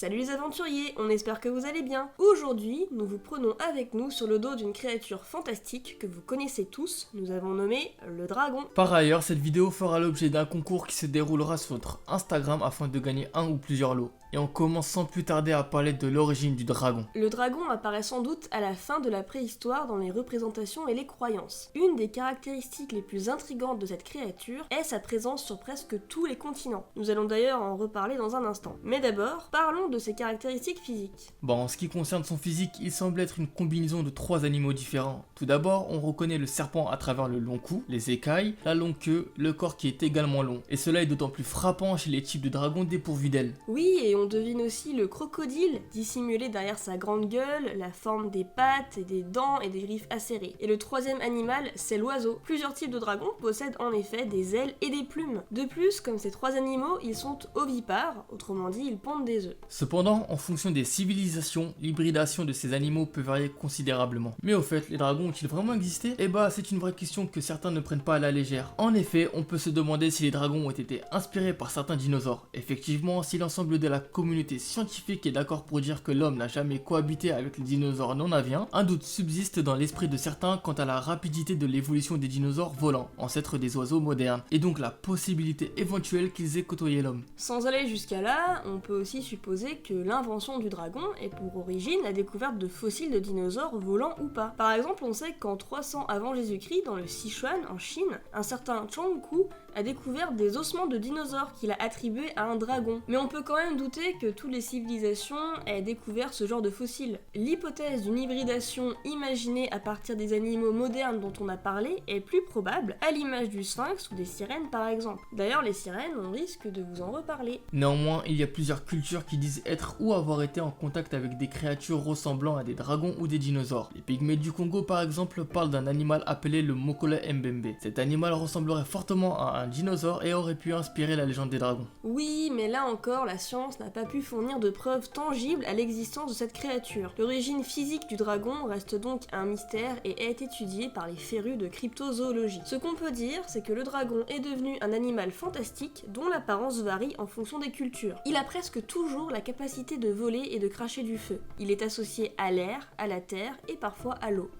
Salut les aventuriers, on espère que vous allez bien. Aujourd'hui, nous vous prenons avec nous sur le dos d'une créature fantastique que vous connaissez tous, nous avons nommé le dragon. Par ailleurs, cette vidéo fera l'objet d'un concours qui se déroulera sur notre Instagram afin de gagner un ou plusieurs lots. Et on commence sans plus tarder à parler de l'origine du dragon. Le dragon apparaît sans doute à la fin de la préhistoire dans les représentations et les croyances. Une des caractéristiques les plus intrigantes de cette créature est sa présence sur presque tous les continents. Nous allons d'ailleurs en reparler dans un instant. Mais d'abord, parlons de ses caractéristiques physiques. En ce qui concerne son physique, il semble être une combinaison de 3 animaux différents. Tout d'abord, on reconnaît le serpent à travers le long cou, les écailles, la longue queue, le corps qui est également long. Et cela est d'autant plus frappant chez les types de dragons dépourvus d'ailes. Oui, et on devine aussi le crocodile, dissimulé derrière sa grande gueule, la forme des pattes et des dents et des griffes acérées. Et le troisième animal, c'est l'oiseau. Plusieurs types de dragons possèdent en effet des ailes et des plumes. De plus, comme ces trois animaux, ils sont ovipares, autrement dit, ils pondent des œufs. Cependant, en fonction des civilisations, l'hybridation de ces animaux peut varier considérablement. Mais au fait, les dragons ont-ils vraiment existé? C'est une vraie question que certains ne prennent pas à la légère. En effet, on peut se demander si les dragons ont été inspirés par certains dinosaures. Effectivement, si l'ensemble de la communauté scientifique est d'accord pour dire que l'homme n'a jamais cohabité avec les dinosaures non aviens, un doute subsiste dans l'esprit de certains quant à la rapidité de l'évolution des dinosaures volants, ancêtres des oiseaux modernes, et donc la possibilité éventuelle qu'ils aient côtoyé l'homme. Sans aller jusqu'à là, on peut aussi supposer que l'invention du dragon est pour origine la découverte de fossiles de dinosaures volants ou pas. Par exemple, on sait qu'en 300 avant Jésus-Christ, dans le Sichuan, en Chine, un certain Chong Ku a découvert des ossements de dinosaures qu'il a attribués à un dragon. Mais on peut quand même douter que toutes les civilisations aient découvert ce genre de fossiles. L'hypothèse d'une hybridation imaginée à partir des animaux modernes dont on a parlé est plus probable, à l'image du sphinx ou des sirènes par exemple. D'ailleurs, les sirènes, on risque de vous en reparler. Néanmoins, il y a plusieurs cultures qui disent être ou avoir été en contact avec des créatures ressemblant à des dragons ou des dinosaures. Les pygmées du Congo par exemple parlent d'un animal appelé le Mokole Mbembe. Cet animal ressemblerait fortement à un dinosaure et aurait pu inspirer la légende des dragons. Oui, mais là encore, la science n'a pas pu fournir de preuves tangibles à l'existence de cette créature. L'origine physique du dragon reste donc un mystère et est étudiée par les férus de cryptozoologie. Ce qu'on peut dire, c'est que le dragon est devenu un animal fantastique dont l'apparence varie en fonction des cultures. Il a presque toujours la capacité de voler et de cracher du feu. Il est associé à l'air, à la terre et parfois à l'eau.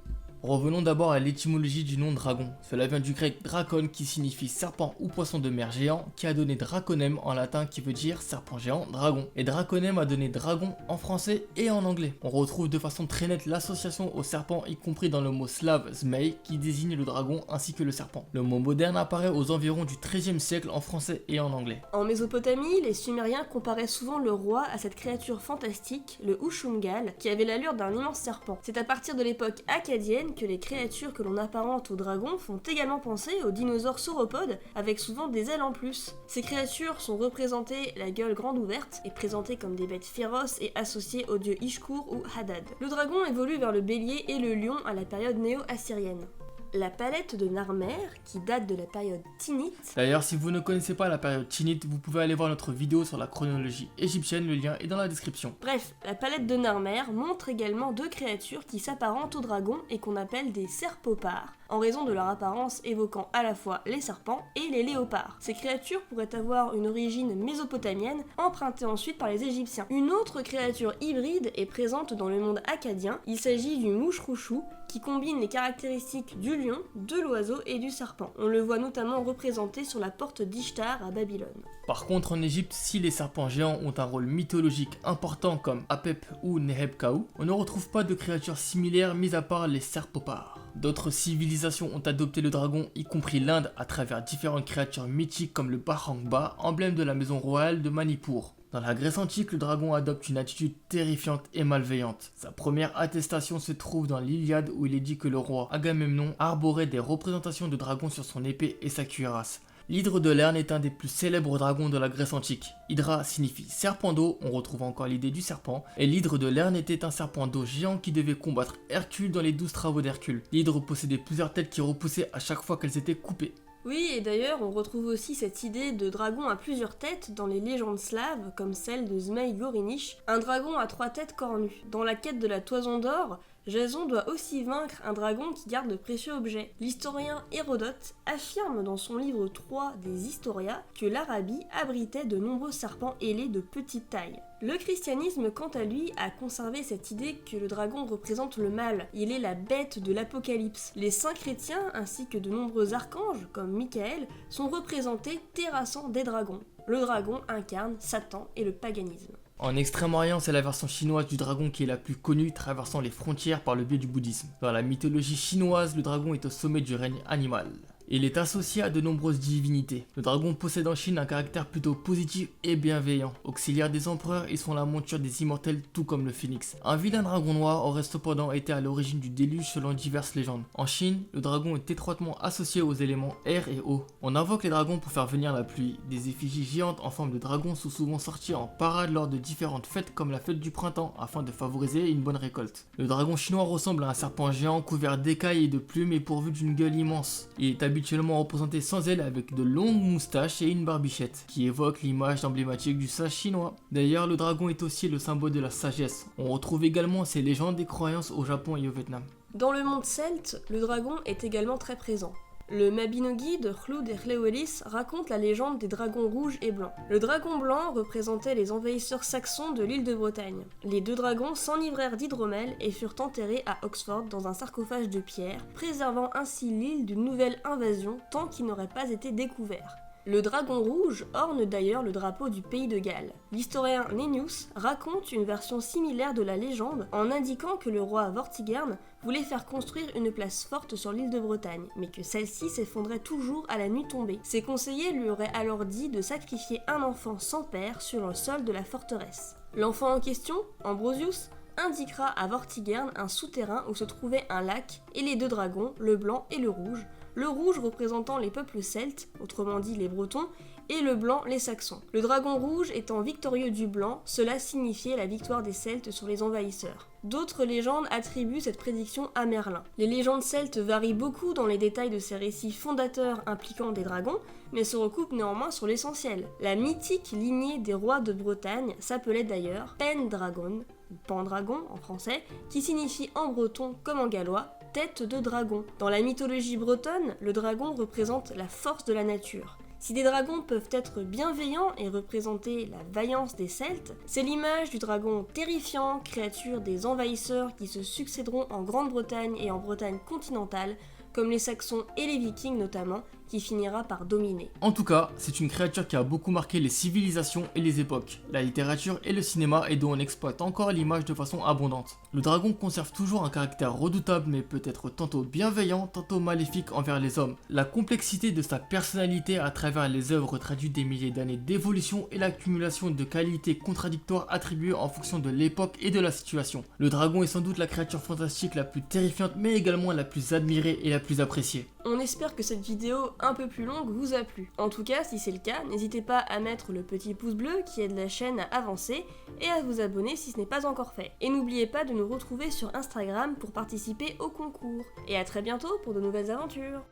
Revenons d'abord à l'étymologie du nom dragon. Cela vient du grec drakon qui signifie serpent ou poisson de mer géant, qui a donné draconem en latin qui veut dire serpent géant, dragon. Et draconem a donné dragon en français et en anglais. On retrouve de façon très nette l'association au serpent, y compris dans le mot slave zmei qui désigne le dragon ainsi que le serpent. Le mot moderne apparaît aux environs du XIIIe siècle en français et en anglais. En Mésopotamie, les Sumériens comparaient souvent le roi à cette créature fantastique, le Ushumgal, qui avait l'allure d'un immense serpent. C'est à partir de l'époque akkadienne que les créatures que l'on apparente aux dragons font également penser aux dinosaures sauropodes avec souvent des ailes en plus. Ces créatures sont représentées la gueule grande ouverte et présentées comme des bêtes féroces et associées aux dieux Ishkur ou Hadad. Le dragon évolue vers le bélier et le lion à la période néo-assyrienne. La palette de Narmer, qui date de la période Tinnite. D'ailleurs, si vous ne connaissez pas la période Tinnite, vous pouvez aller voir notre vidéo sur la chronologie égyptienne, le lien est dans la description. Bref, la palette de Narmer montre également deux créatures qui s'apparentent aux dragons et qu'on appelle des serpopares, en raison de leur apparence évoquant à la fois les serpents et les léopards. Ces créatures pourraient avoir une origine mésopotamienne, empruntée ensuite par les Égyptiens. Une autre créature hybride est présente dans le monde akkadien, il s'agit du mouchrouchou, qui combine les caractéristiques du lion, de l'oiseau et du serpent. On le voit notamment représenté sur la porte d'Ishtar à Babylone. Par contre, en Égypte, si les serpents géants ont un rôle mythologique important comme Apep ou Nehebkau, on ne retrouve pas de créatures similaires mis à part les serpopares. D'autres civilisations ont adopté le dragon, y compris l'Inde, à travers différentes créatures mythiques comme le Bahangba, emblème de la maison royale de Manipur. Dans la Grèce antique, le dragon adopte une attitude terrifiante et malveillante. Sa première attestation se trouve dans l'Iliade où il est dit que le roi Agamemnon arborait des représentations de dragons sur son épée et sa cuirasse. L'hydre de Lerne est un des plus célèbres dragons de la Grèce antique. Hydra signifie serpent d'eau, on retrouve encore l'idée du serpent, et l'hydre de Lerne était un serpent d'eau géant qui devait combattre Hercule dans les 12 travaux d'Hercule. L'hydre possédait plusieurs têtes qui repoussaient à chaque fois qu'elles étaient coupées. Oui, et d'ailleurs, on retrouve aussi cette idée de dragon à plusieurs têtes dans les légendes slaves, comme celle de Zmei Gorinish, un dragon à 3 têtes cornues. Dans la quête de la toison d'or, Jason doit aussi vaincre un dragon qui garde de précieux objets. L'historien Hérodote affirme dans son livre 3 des Historia que l'Arabie abritait de nombreux serpents ailés de petite taille. Le christianisme, quant à lui, a conservé cette idée que le dragon représente le mal, il est la bête de l'Apocalypse. Les saints chrétiens, ainsi que de nombreux archanges, comme Michael, sont représentés terrassant des dragons. Le dragon incarne Satan et le paganisme. En Extrême-Orient, c'est la version chinoise du dragon qui est la plus connue, traversant les frontières par le biais du bouddhisme. Dans la mythologie chinoise, le dragon est au sommet du règne animal. Il est associé à de nombreuses divinités. Le dragon possède en Chine un caractère plutôt positif et bienveillant. Auxiliaire des empereurs, ils sont la monture des immortels tout comme le phénix. Un vilain dragon noir aurait cependant été à l'origine du déluge selon diverses légendes. En Chine, le dragon est étroitement associé aux éléments air et eau. On invoque les dragons pour faire venir la pluie. Des effigies géantes en forme de dragon sont souvent sorties en parade lors de différentes fêtes comme la fête du printemps afin de favoriser une bonne récolte. Le dragon chinois ressemble à un serpent géant couvert d'écailles et de plumes et pourvu d'une gueule immense. Il est habituellement représenté sans ailes avec de longues moustaches et une barbichette, qui évoque l'image emblématique du sage chinois. D'ailleurs, le dragon est aussi le symbole de la sagesse. On retrouve également ces légendes et croyances au Japon et au Vietnam. Dans le monde celte, le dragon est également très présent. Le Mabinogi de Llud et Llewelyn raconte la légende des dragons rouges et blancs. Le dragon blanc représentait les envahisseurs saxons de l'île de Bretagne. Les deux dragons s'enivrèrent d'hydromel et furent enterrés à Oxford dans un sarcophage de pierre, préservant ainsi l'île d'une nouvelle invasion tant qu'il n'aurait pas été découvert. Le dragon rouge orne d'ailleurs le drapeau du pays de Galles. L'historien Nennius raconte une version similaire de la légende en indiquant que le roi Vortigern voulait faire construire une place forte sur l'île de Bretagne, mais que celle-ci s'effondrait toujours à la nuit tombée. Ses conseillers lui auraient alors dit de sacrifier un enfant sans père sur le sol de la forteresse. L'enfant en question, Ambrosius, indiquera à Vortigern un souterrain où se trouvait un lac et les deux dragons, le blanc et le rouge représentant les peuples celtes, autrement dit les Bretons, et le blanc les Saxons. Le dragon rouge étant victorieux du blanc, cela signifiait la victoire des Celtes sur les envahisseurs. D'autres légendes attribuent cette prédiction à Merlin. Les légendes celtes varient beaucoup dans les détails de ces récits fondateurs impliquant des dragons, mais se recoupent néanmoins sur l'essentiel. La mythique lignée des rois de Bretagne s'appelait d'ailleurs Pendragon, ou Pendragon en français, qui signifie en breton comme en gallois tête de dragon. Dans la mythologie bretonne, le dragon représente la force de la nature. Si des dragons peuvent être bienveillants et représenter la vaillance des Celtes, c'est l'image du dragon terrifiant, créature des envahisseurs qui se succéderont en Grande-Bretagne et en Bretagne continentale, comme les Saxons et les Vikings notamment, qui finira par dominer. En tout cas, c'est une créature qui a beaucoup marqué les civilisations et les époques, la littérature et le cinéma et dont on exploite encore l'image de façon abondante. Le dragon conserve toujours un caractère redoutable mais peut être tantôt bienveillant, tantôt maléfique envers les hommes. La complexité de sa personnalité à travers les œuvres traduit des milliers d'années d'évolution et l'accumulation de qualités contradictoires attribuées en fonction de l'époque et de la situation. Le dragon est sans doute la créature fantastique la plus terrifiante mais également la plus admirée et la plus appréciée. On espère que cette vidéo un peu plus longue vous a plu. En tout cas, si c'est le cas, n'hésitez pas à mettre le petit pouce bleu qui aide la chaîne à avancer et à vous abonner si ce n'est pas encore fait. Et n'oubliez pas de nous retrouver sur Instagram pour participer au concours. Et à très bientôt pour de nouvelles aventures.